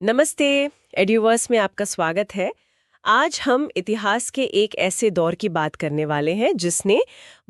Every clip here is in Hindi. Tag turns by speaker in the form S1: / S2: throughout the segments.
S1: नमस्ते। एड्यूवर्स में आपका स्वागत है। आज हम इतिहास के एक ऐसे दौर की बात करने वाले हैं जिसने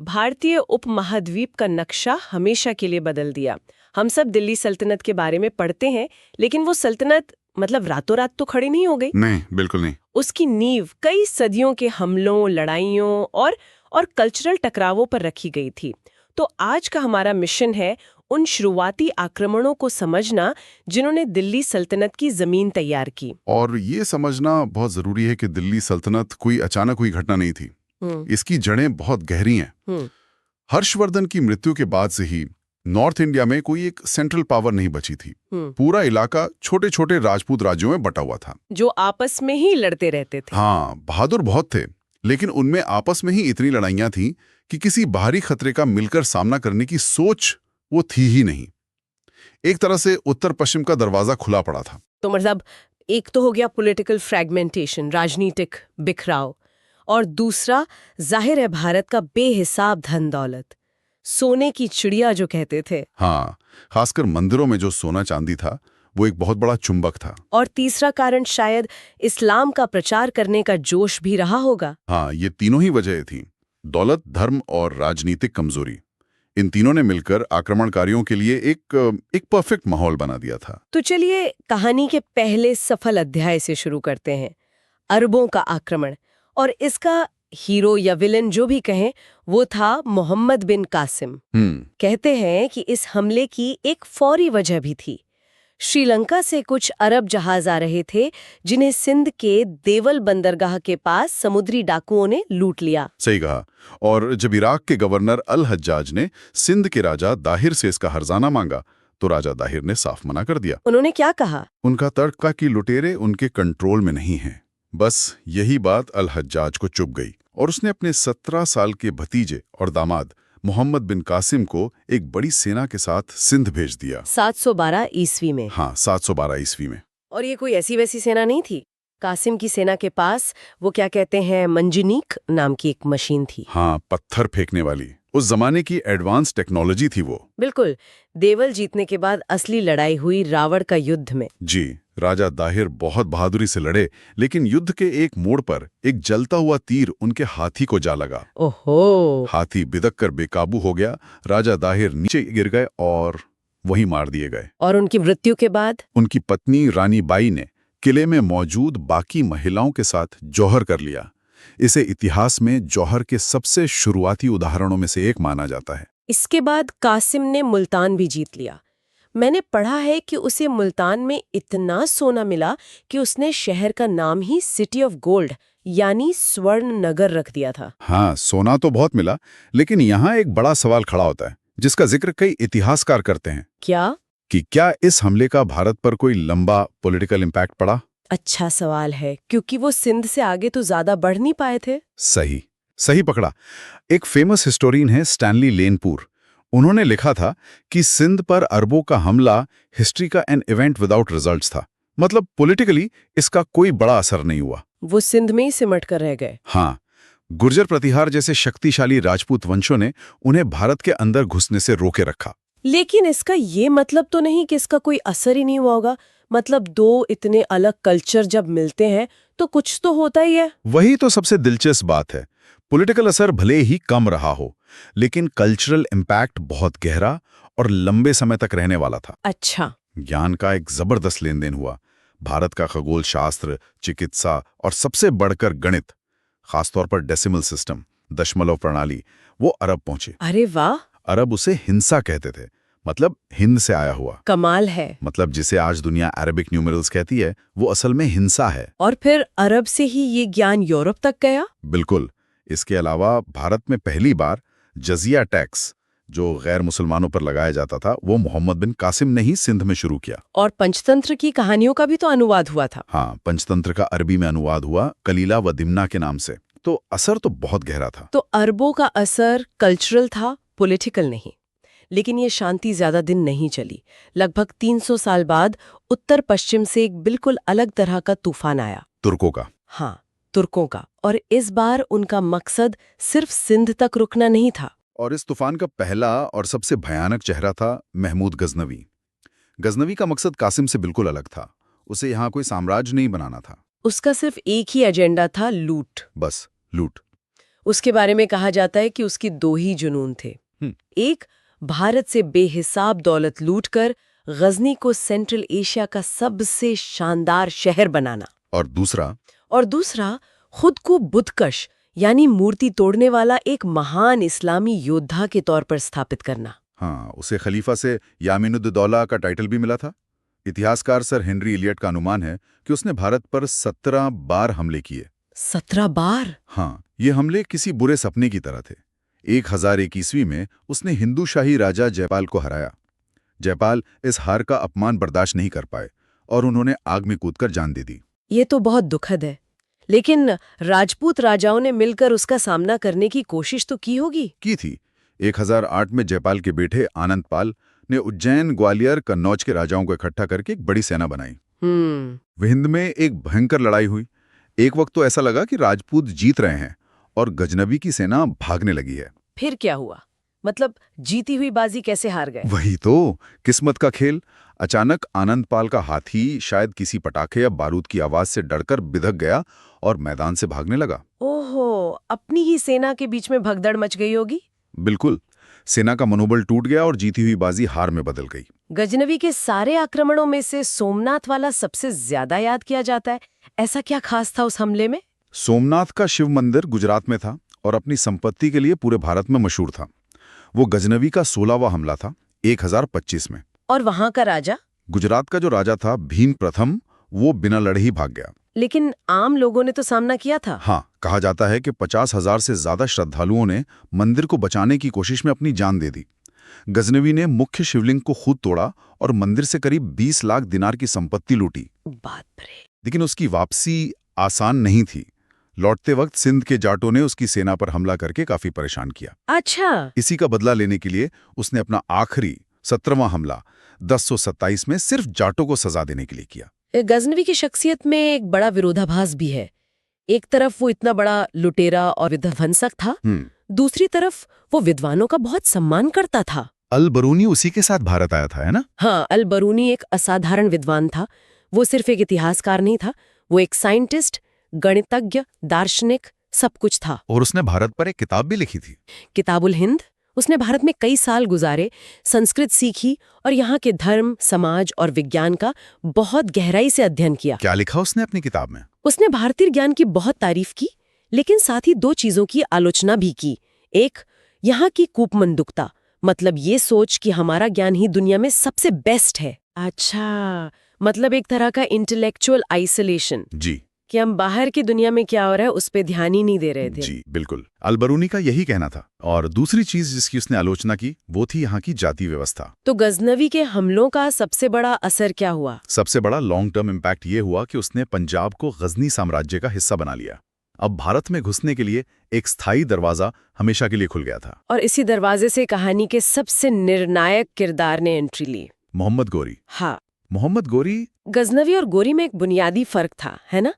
S1: भारतीय उपमहाद्वीप का नक्शा हमेशा के लिए बदल दिया। हम सब दिल्ली सल्तनत के बारे में पढ़ते हैं, लेकिन वो सल्तनत मतलब रातों रात तो खड़ी नहीं हो गई।
S2: नहीं, बिल्कुल नहीं।
S1: उसकी नींव कई सदियों के हमलों, लड़ाइयों और कल्चरल टकरावों पर रखी गई थी। तो आज का हमारा मिशन है उन शुरुआती आक्रमणों को समझना जिन्होंने दिल्ली सल्तनत की जमीन तैयार की।
S2: और ये समझना बहुत जरूरी है कि दिल्ली सल्तनत कोई अचानक हुई घटना नहीं थी। इसकी जड़ें बहुत गहरी हैं। हर्षवर्धन की मृत्यु के बाद से ही नॉर्थ इंडिया में कोई एक सेंट्रल पावर नहीं बची थी। पूरा इलाका छोटे छोटे राजपूत राज्यों में बटा हुआ था,
S1: जो आपस में ही लड़ते रहते थे।
S2: हाँ, बहादुर बहुत थे, लेकिन उनमें आपस में ही इतनी लड़ाइयां थी कि किसी बाहरी खतरे का मिलकर सामना करने की सोच वो थी ही नहीं। एक तरह से उत्तर पश्चिम का दरवाजा खुला पड़ा था।
S1: तो मतलब एक तो हो गया पॉलिटिकल फ्रैगमेंटेशन, राजनीतिक बिखराव, और दूसरा जाहिर है भारत का बेहिसाब धन दौलत, सोने की चिड़िया जो कहते थे।
S2: हाँ, खासकर मंदिरों में जो सोना चांदी था वो एक बहुत बड़ा चुंबक था।
S1: और तीसरा कारण शायद इस्लाम का प्रचार करने का जोश भी रहा होगा।
S2: हाँ, ये तीनों ही वजह थी, दौलत, धर्म और राजनीतिक कमजोरी। इन तीनों ने मिलकर आक्रमणकारियों के लिए एक परफेक्ट माहौल बना दिया था।
S1: तो चलिए कहानी के पहले सफल अध्याय से शुरू करते हैं, अरबों का आक्रमण। और इसका हीरो या विलन जो भी कहें, वो था मोहम्मद बिन कासिम। कहते हैं कि इस हमले की एक फौरी वजह भी थी। श्रीलंका से कुछ अरब जहाज आ रहे थे जिन्हें सिंध के देवल बंदरगाह के पास समुद्री डाकुओं ने लूट लिया।
S2: सही कहा। और जब इराक के गवर्नर अल हज्जाज ने सिंध के राजा दाहिर से इसका हर्जाना मांगा तो राजा दाहिर ने साफ मना कर दिया।
S1: उन्होंने क्या कहा?
S2: उनका तर्क था कि लुटेरे उनके कंट्रोल में नहीं हैं। बस यही बात अल हज्जाज को चुभ गई और उसने अपने 17 साल के भतीजे और दामाद मोहम्मद बिन कासिम को एक बड़ी सेना के साथ सिंध भेज दिया।
S1: 712 ईस्वी में?
S2: हाँ, 712 ईस्वी में।
S1: और ये कोई ऐसी वैसी सेना नहीं थी। कासिम की सेना के पास वो क्या कहते हैं, मंजनीक नाम की एक मशीन थी।
S2: हाँ, पत्थर फेंकने वाली। उस जमाने की एडवांस टेक्नोलॉजी थी वो।
S1: बिल्कुल। देवल जीतने के बाद असली लड़ाई हुई रावण का युद्ध में।
S2: जी, राजा दाहिर बहुत बहादुरी से लड़े, लेकिन युद्ध के एक मोड़ पर एक जलता हुआ तीर उनके हाथी को जा लगा।
S1: ओहो!
S2: हाथी बिदक कर बेकाबू हो गया, राजा दाहिर नीचे गिर गए और वहीं मार दिए गए।
S1: और उनकी मृत्यु के बाद
S2: उनकी पत्नी रानी बाई ने किले में मौजूद बाकी महिलाओं के साथ जौहर कर लिया। इसे इतिहास में जौहर के सबसे शुरुआती उदाहरणों में से एक माना जाता है।
S1: इसके बाद कासिम ने मुल्तान भी जीत लिया। मैंने पढ़ा है कि उसे मुल्तान में इतना सोना मिला कि उसने शहर का नाम ही सिटी ऑफ गोल्ड यानी स्वर्ण नगर रख दिया था।
S2: हाँ, सोना तो बहुत मिला, लेकिन यहाँ एक बड़ा सवाल खड़ा होता है जिसका जिक्र कई इतिहासकार करते हैं।
S1: क्या?
S2: कि क्या इस हमले का भारत पर कोई लंबा पॉलिटिकल इम्पैक्ट पड़ा?
S1: अच्छा सवाल है, क्योंकि वो सिंध से आगे तो ज्यादा बढ़ नहीं पाए थे।
S2: सही सही पकड़ा। एक फेमस हिस्टोरियन है स्टैनली लेनपुर। उन्होंने लिखा था कि सिंध पर अरबों का हमला हिस्ट्री का एन इवेंट विदाउट रिजल्ट्स था। मतलब पॉलिटिकली इसका कोई बड़ा असर नहीं हुआ।
S1: वो सिंध में ही सिमट कर रह गए।
S2: हाँ, गुर्जर प्रतिहार जैसे शक्तिशाली राजपूत वंशों ने उन्हें भारत के अंदर घुसने से रोके रखा।
S1: लेकिन इसका ये मतलब तो नहीं कि इसका कोई असर ही नहीं हुआ होगा। मतलब दो इतने अलग कल्चर जब मिलते हैं तो कुछ तो होता ही है।
S2: वही तो सबसे दिलचस्प बात है। पॉलिटिकल असर भले ही कम रहा हो, लेकिन कल्चरल इम्पैक्ट बहुत गहरा और लंबे समय तक रहने वाला था।
S1: अच्छा।
S2: ज्ञान का एक जबरदस्त लेन देन हुआ। भारत का खगोल शास्त्र, चिकित्सा और सबसे बढ़कर गणित, खासतौर पर डेसिमल सिस्टम, दशमलव प्रणाली, वो अरब पहुंचे।
S1: अरे वाह!
S2: अरब उसे हिंसा कहते थे, मतलब हिंद से आया हुआ।
S1: कमाल है।
S2: मतलब जिसे आज दुनिया अरबिक न्यूमेरल्स कहती है, वो असल में हिंसा है।
S1: और फिर अरब से ही ये ज्ञान यूरोप तक गया?
S2: बिल्कुल। इसके अलावा भारत में पहली बार जजिया टैक्स, जो गैर मुसलमानों पर लगाया जाता था, वो मोहम्मद बिन कासिम ने ही सिंध में शुरू किया।
S1: और पंचतंत्र की कहानियों का भी तो अनुवाद हुआ था।
S2: हाँ, पंचतंत्र का अरबी में अनुवाद हुआ, कलीला व दिमना के नाम से। तो असर तो बहुत गहरा था।
S1: तो अरबों का असर कल्चरल था, पॉलिटिकल नहीं। लेकिन ये शांति ज्यादा दिन नहीं चली। लगभग 300 साल बाद उत्तर पश्चिम से एक बिल्कुल अलग तरह का तूफान आया।
S2: तुर्कों का।
S1: हाँ, तुर्कों का। और इस बार उनका मकसद सिर्फ सिंध तक रुकना नहीं था।
S2: और इस तूफान का पहला और सबसे भयानक चेहरा था महमूद गजनवी। गजनवी का मकसद कासिम से बिल्कुल अलग था। उसे यहाँ कोई साम्राज्य नहीं बनाना था।
S1: उसका सिर्फ एक ही एजेंडा था, लूट।
S2: बस लूट।
S1: उसके बारे में कहा जाता है कि उसकी दो ही जुनून थे। एक, भारत से बेहिसाब दौलत लूटकर गजनी को सेंट्रल एशिया का सबसे शानदार शहर बनाना।
S2: और दूसरा
S1: खुद को बुतकश यानी मूर्ति तोड़ने वाला एक महान इस्लामी योद्धा के तौर पर स्थापित करना।
S2: हाँ, उसे खलीफा से यामीनुद्दौला का टाइटल भी मिला था। इतिहासकार सर हेनरी इलियट का अनुमान है कि उसने भारत पर 17 बार हमले किए।
S1: 17 बार?
S2: हाँ, ये हमले किसी बुरे सपने की तरह थे। 1001 ईस्वी में उसने हिंदू शाही राजा जयपाल को हराया। जयपाल इस हार का अपमान बर्दाश्त नहीं कर पाए और उन्होंने आग में कूदकर जान दे दी।
S1: ये तो बहुत दुखद है, लेकिन राजपूत राजाओं ने मिलकर उसका सामना करने की कोशिश तो की होगी।
S2: की थी। 1008 में जयपाल के बेटे आनंदपाल ने उज्जैन, ग्वालियर, कन्नौज के राजाओं को इकट्ठा करके एक बड़ी सेना बनाई। हिंद में एक भयंकर लड़ाई हुई। एक वक्त तो ऐसा लगा कि राजपूत जीत रहे हैं और गजनवी की सेना भागने लगी है।
S1: फिर क्या हुआ? मतलब जीती हुई बाजी कैसे हार गए?
S2: वही तो, किस्मत का खेल। अचानक आनंदपाल का हाथी शायद किसी पटाखे या बारूद की आवाज से डरकर बिधक गया और मैदान से भागने लगा।
S1: ओहो, अपनी ही सेना के बीच में भगदड़ मच गई होगी।
S2: बिल्कुल, सेना का मनोबल टूट गया और जीती हुई बाजी हार में बदल गई।
S1: गजनवी के सारे आक्रमणों में से सोमनाथ वाला सबसे ज्यादा याद किया जाता है। ऐसा क्या खास था उस हमले में?
S2: सोमनाथ का शिव मंदिर गुजरात में था और अपनी संपत्ति के लिए पूरे भारत में मशहूर था। वो गजनवी का 16वां हमला था, 1025 में।
S1: और वहां का राजा?
S2: गुजरात का जो राजा था भीम प्रथम, वो बिना लड़े ही भाग गया।
S1: लेकिन आम लोगों ने तो सामना किया था।
S2: हाँ, कहा जाता है कि 50,000 से ज्यादा श्रद्धालुओं ने मंदिर को बचाने की कोशिश में अपनी जान दे दी। गजनवी ने मुख्य शिवलिंग को खुद तोड़ा और मंदिर से करीब 20 लाख दिनार की संपत्ति लूटी।
S1: बाप रे।
S2: लेकिन उसकी वापसी आसान नहीं थी। लौटते वक्त सिंध के जाटों ने उसकी सेना पर हमला करके काफी परेशान किया।
S1: अच्छा।
S2: इसी का बदला लेने के लिए उसने अपना आखिरी 17वां हमला 1027 में सिर्फ जाटों को सजा देने के लिए किया।
S1: गजनवी की शख्सियत में एक बड़ा विरोधाभास भी है। एक तरफ वो इतना बड़ा लुटेरा और विध्वंसक था, दूसरी तरफ वो विद्वानों का बहुत सम्मान करता था।
S2: अल-बरूनी उसी के साथ भारत आया था, है ना?
S1: हाँ, अल-बरूनी एक असाधारण विद्वान था। वो सिर्फ एक इतिहासकार नहीं था, वो एक साइंटिस्ट, गणितज्ञ, दार्शनिक, सब कुछ था।
S2: और उसने भारत पर एक किताब भी लिखी थी,
S1: किताबुल हिंद। उसने भारत में कई साल गुजारे, संस्कृत सीखी और यहाँ के धर्म, समाज और विज्ञान का बहुत गहराई से अध्ययन किया।
S2: क्या लिखा उसने अपनी किताब में?
S1: उसने भारतीय ज्ञान की बहुत तारीफ की, लेकिन साथ ही दो चीजों की आलोचना भी की। एक, यहाँ की कूपमंदुकता, मतलब ये सोच कि हमारा ज्ञान ही दुनिया में सबसे बेस्ट है। अच्छा, मतलब एक तरह का इंटेलेक्चुअल आइसोलेशन।
S2: जी,
S1: कि हम बाहर की दुनिया में क्या हो रहा है उस पे ध्यान ही नहीं दे रहे थे।
S2: जी बिल्कुल, अल-बरूनी का यही कहना था। और दूसरी चीज जिसकी उसने आलोचना की वो थी यहाँ की जाति व्यवस्था।
S1: तो गजनवी के हमलों का सबसे बड़ा असर क्या हुआ?
S2: सबसे बड़ा लॉन्ग टर्म इम्पैक्ट ये हुआ कि उसने पंजाब को गजनी साम्राज्य का हिस्सा बना लिया। अब भारत में घुसने के लिए एक स्थायी दरवाजा हमेशा के लिए खुल गया था।
S1: और इसी दरवाजे से कहानी के सबसे निर्णायक किरदार ने एंट्री ली,
S2: मोहम्मद गोरी।
S1: हाँ,
S2: मोहम्मद गोरी।
S1: गजनवी और गोरी में एक बुनियादी फर्क था, है ना?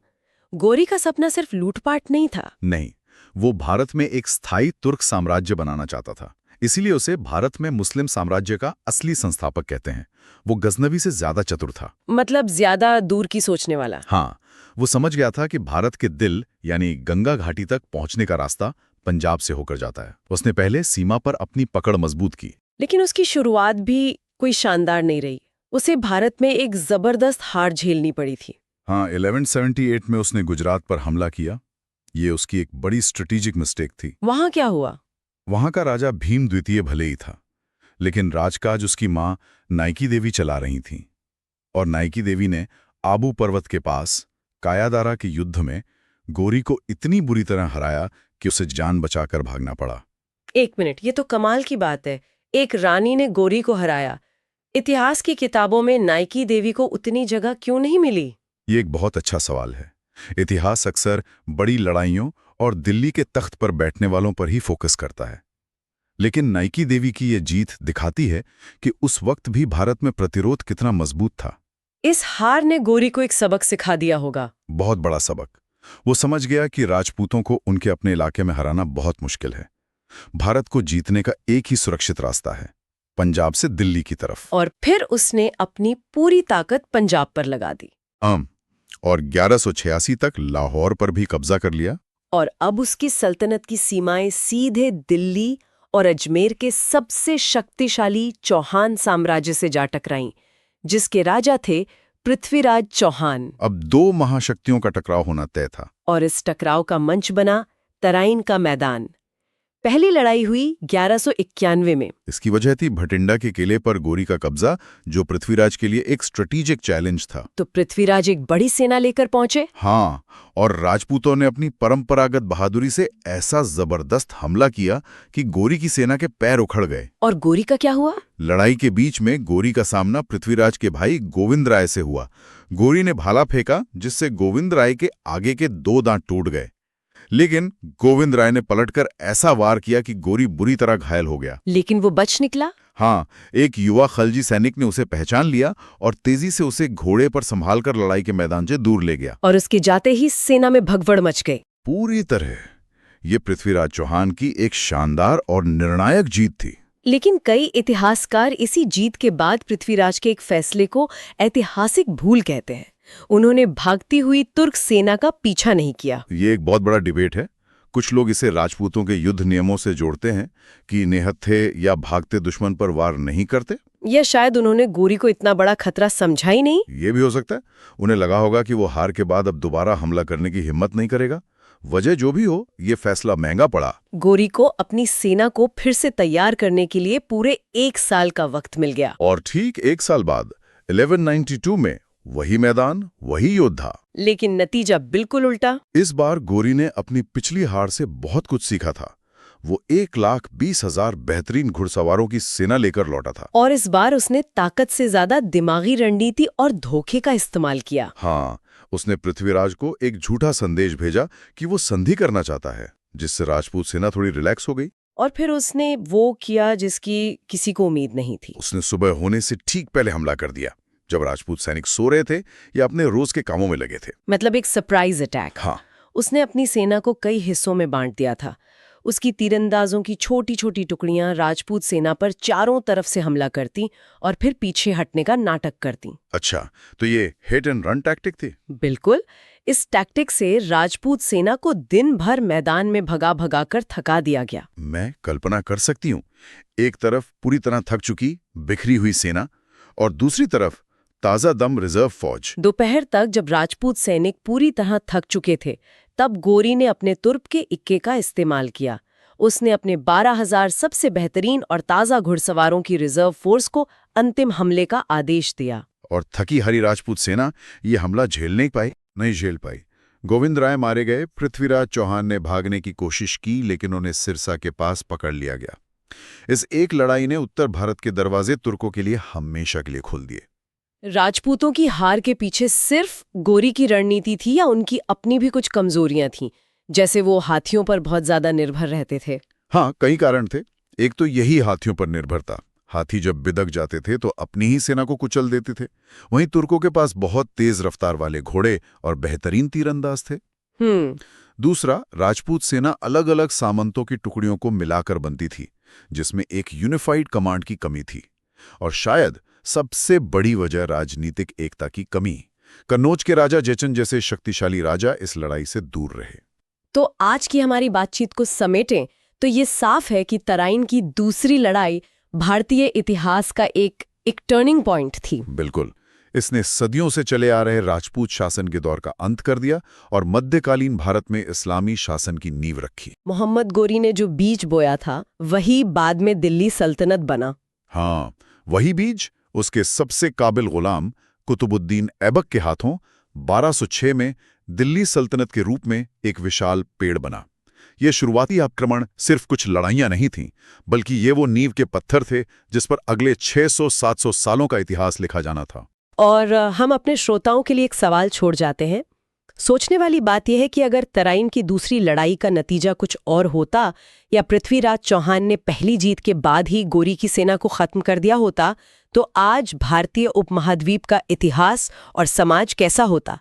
S1: गोरी का सपना सिर्फ लूटपाट नहीं था।
S2: नहीं, वो भारत में एक स्थायी तुर्क साम्राज्य बनाना चाहता था। इसीलिए उसे भारत में मुस्लिम साम्राज्य का असली संस्थापक कहते हैं। वो गजनवी से ज्यादा चतुर था,
S1: मतलब ज्यादा दूर की सोचने वाला।
S2: हाँ, वो समझ गया था कि भारत के दिल यानी गंगा घाटी तक पहुंचने का रास्ता पंजाब से होकर जाता है। उसने पहले सीमा पर अपनी पकड़ मजबूत की।
S1: लेकिन उसकी शुरुआत भी कोई शानदार नहीं रही। उसे भारत में एक जबरदस्त हार झेलनी पड़ी थी।
S2: हाँ, 1178 में उसने गुजरात पर हमला किया। ये उसकी एक बड़ी स्ट्रेटेजिक मिस्टेक थी।
S1: वहां क्या हुआ?
S2: वहां का राजा भीम द्वितीय भले ही था, लेकिन राजकाज उसकी मां नाइकी देवी चला रही थीं। और नाइकी देवी ने आबू पर्वत के पास कायादारा के युद्ध में गोरी को इतनी बुरी तरह हराया कि उसे जान बचाकर भागना पड़ा।
S1: एक मिनट, ये तो कमाल की बात है। एक रानी ने गोरी को हराया। इतिहास की किताबों में नाइकी देवी को उतनी जगह क्यों नहीं मिली?
S2: ये एक बहुत अच्छा सवाल है। इतिहास अक्सर बड़ी लड़ाइयों और दिल्ली के तख्त पर बैठने वालों पर ही फोकस करता है। लेकिन नाइकी देवी की ये जीत दिखाती है कि उस वक्त भी भारत में प्रतिरोध कितना मजबूत था।
S1: इस हार ने गोरी को एक सबक सिखा दिया होगा।
S2: बहुत बड़ा सबक। वो समझ गया कि राजपूतों को उनके अपने इलाके में हराना बहुत मुश्किल है। भारत को जीतने का एक ही सुरक्षित रास्ता है, पंजाब से दिल्ली की तरफ।
S1: और फिर उसने अपनी पूरी ताकत पंजाब पर लगा दी।
S2: और 1186 तक लाहौर पर भी कब्जा कर लिया।
S1: और अब उसकी सल्तनत की सीमाएं सीधे दिल्ली और अजमेर के सबसे शक्तिशाली चौहान साम्राज्य से जा टकराईं, जिसके राजा थे पृथ्वीराज चौहान।
S2: अब दो महाशक्तियों का टकराव होना तय था।
S1: और इस टकराव का मंच बना तराइन का मैदान। पहली लड़ाई हुई 1191 में।
S2: इसकी वजह थी भटिंडा के किले पर गोरी का कब्जा, जो पृथ्वीराज के लिए एक स्ट्रेटेजिक चैलेंज था।
S1: तो पृथ्वीराज एक बड़ी सेना लेकर पहुंचे।
S2: हाँ, और राजपूतों ने अपनी परंपरागत बहादुरी से ऐसा जबरदस्त हमला किया कि गोरी की सेना के पैर उखड़ गए।
S1: और गोरी का क्या हुआ?
S2: लड़ाई के बीच में गोरी का सामना पृथ्वीराज के भाई गोविंद राय से हुआ। गोरी ने भाला फेंका, जिससे गोविंद राय के आगे के 2 दांत टूट गए। लेकिन गोविंद राय ने पलटकर ऐसा वार किया कि गोरी बुरी तरह घायल हो गया।
S1: लेकिन वो बच निकला।
S2: हाँ, एक युवा खलजी सैनिक ने उसे पहचान लिया और तेजी से उसे घोड़े पर संभालकर लड़ाई के मैदान से दूर ले गया।
S1: और उसके जाते ही सेना में भगदड़ मच गई।
S2: पूरी तरह ये पृथ्वीराज चौहान की एक शानदार और निर्णायक जीत थी।
S1: लेकिन कई इतिहासकार इसी जीत के बाद पृथ्वीराज के एक फैसले को ऐतिहासिक भूल कहते हैं। उन्होंने भागती हुई तुर्क सेना का पीछा नहीं किया।
S2: ये एक बहुत बड़ा डिबेट है। कुछ लोग इसे राजपूतों के युद्ध नियमों से जोड़ते हैं कि निहत्थे या भागते दुश्मन पर वार नहीं करते,
S1: या शायद उन्होंने गोरी को इतना बड़ा खतरा समझा ही नहीं।
S2: ये भी हो सकता है। उन्हें लगा होगा कि वो हार के बाद अब दोबारा हमला करने की हिम्मत नहीं करेगा। वजह जो भी हो, ये फैसला महंगा पड़ा।
S1: गोरी को अपनी सेना को फिर से तैयार करने के लिए पूरे 1 साल का वक्त मिल गया।
S2: और ठीक 1 साल बाद 1192 में वही मैदान, वही योद्धा।
S1: लेकिन नतीजा बिल्कुल उल्टा।
S2: इस बार गोरी ने अपनी पिछली हार से बहुत कुछ सीखा था। वो 1,20,000 बेहतरीन घुड़सवारों की सेना लेकर लौटा था।
S1: और इस बार उसने ताकत से ज्यादा दिमागी रणनीति और धोखे का इस्तेमाल किया।
S2: हाँ, उसने पृथ्वीराज को एक झूठा संदेश भेजा कि वो संधि करना चाहता है, जिससे राजपूत सेना थोड़ी रिलैक्स हो गई।
S1: और फिर उसने वो किया जिसकी किसी को उम्मीद नहीं थी।
S2: उसने सुबह होने से ठीक पहले हमला कर दिया, जब राजपूत सैनिक सो रहे थे या अपने रोज के कामों में लगे थे।
S1: मतलब एक सरप्राइज अटैक।
S2: हाँ,
S1: उसने अपनी सेना को कई हिस्सों में बांट दिया था। उसकी तीरंदाजों की छोटी छोटी टुकड़ियां राजपूत सेना पर चारों तरफ से हमला करती और फिर पीछे हटने का नाटक करती।
S2: अच्छा, तो ये हिट एंड रन टैक्टिक थी?
S1: बिल्कुल। इस टैक्टिक से राजपूत सेना को दिन भर मैदान में भगा भगा कर थका दिया गया।
S2: मैं कल्पना कर सकती हूँ, एक तरफ पूरी तरह थक चुकी बिखरी हुई सेना और दूसरी तरफ ताजा दम रिजर्व फौज।
S1: दोपहर तक जब राजपूत सैनिक पूरी तरह थक चुके थे, तब गोरी ने अपने तुर्प के इक्के का इस्तेमाल किया। उसने अपने 12,000 सबसे बेहतरीन और ताज़ा घुड़सवारों की रिजर्व फोर्स को अंतिम हमले का आदेश दिया।
S2: और थकी हारी राजपूत सेना ये हमला नहीं झेल पाई। गोविंद राय मारे गए। पृथ्वीराज चौहान ने भागने की कोशिश की, लेकिन उन्हें सिरसा के पास पकड़ लिया गया। इस एक लड़ाई ने उत्तर भारत के दरवाजे तुर्कों के लिए हमेशा के लिए खोल दिए।
S1: राजपूतों की हार के पीछे सिर्फ गोरी की रणनीति थी या उनकी अपनी भी कुछ कमजोरियां थीं, जैसे वो हाथियों पर बहुत ज्यादा निर्भर रहते थे?
S2: हाँ, कई कारण थे। एक तो यही हाथियों पर निर्भरता। हाथी जब बिदक जाते थे तो अपनी ही सेना को कुचल देते थे। वहीं तुर्कों के पास बहुत तेज रफ्तार वाले घोड़े और बेहतरीन तीरंदाज थे। दूसरा, राजपूत सेना अलग अलग सामंतों की टुकड़ियों को मिलाकर बनती थी, जिसमें एक यूनिफाइड कमांड की कमी थी। और शायद सबसे बड़ी वजह राजनीतिक एकता की कमी। कन्नौज के राजा जयचंद जैसे शक्तिशाली राजा इस लड़ाई से दूर रहे।
S1: तो आज की हमारी बातचीत को समेटें तो ये साफ है कि तराइन की दूसरी लड़ाई भारतीय इतिहास का एक टर्निंग पॉइंट थी।
S2: बिल्कुल। इसने सदियों से चले आ रहे राजपूत शासन के दौर का अंत कर दिया और मध्यकालीन भारत में इस्लामी शासन की नींव रखी।
S1: मोहम्मद गोरी ने जो बीज बोया था, वही बाद में दिल्ली सल्तनत बना।
S2: हाँ, वही बीज उसके सबसे काबिल गुलाम कुतुबुद्दीन ऐबक के हाथों 1206 में दिल्ली सल्तनत के रूप में एक विशाल पेड़ बना। ये शुरुआती आक्रमण सिर्फ कुछ लड़ाइयां नहीं थीं, बल्कि ये वो नींव के पत्थर थे जिस पर अगले 600-700 सालों का इतिहास लिखा जाना था।
S1: और हम अपने श्रोताओं के लिए एक सवाल छोड़ जाते हैं। सोचने वाली बात यह है कि अगर तराइन की दूसरी लड़ाई का नतीजा कुछ और होता, या पृथ्वीराज चौहान ने पहली जीत के बाद ही गोरी की सेना को खत्म कर दिया होता, तो आज भारतीय उपमहाद्वीप का इतिहास और समाज कैसा होता?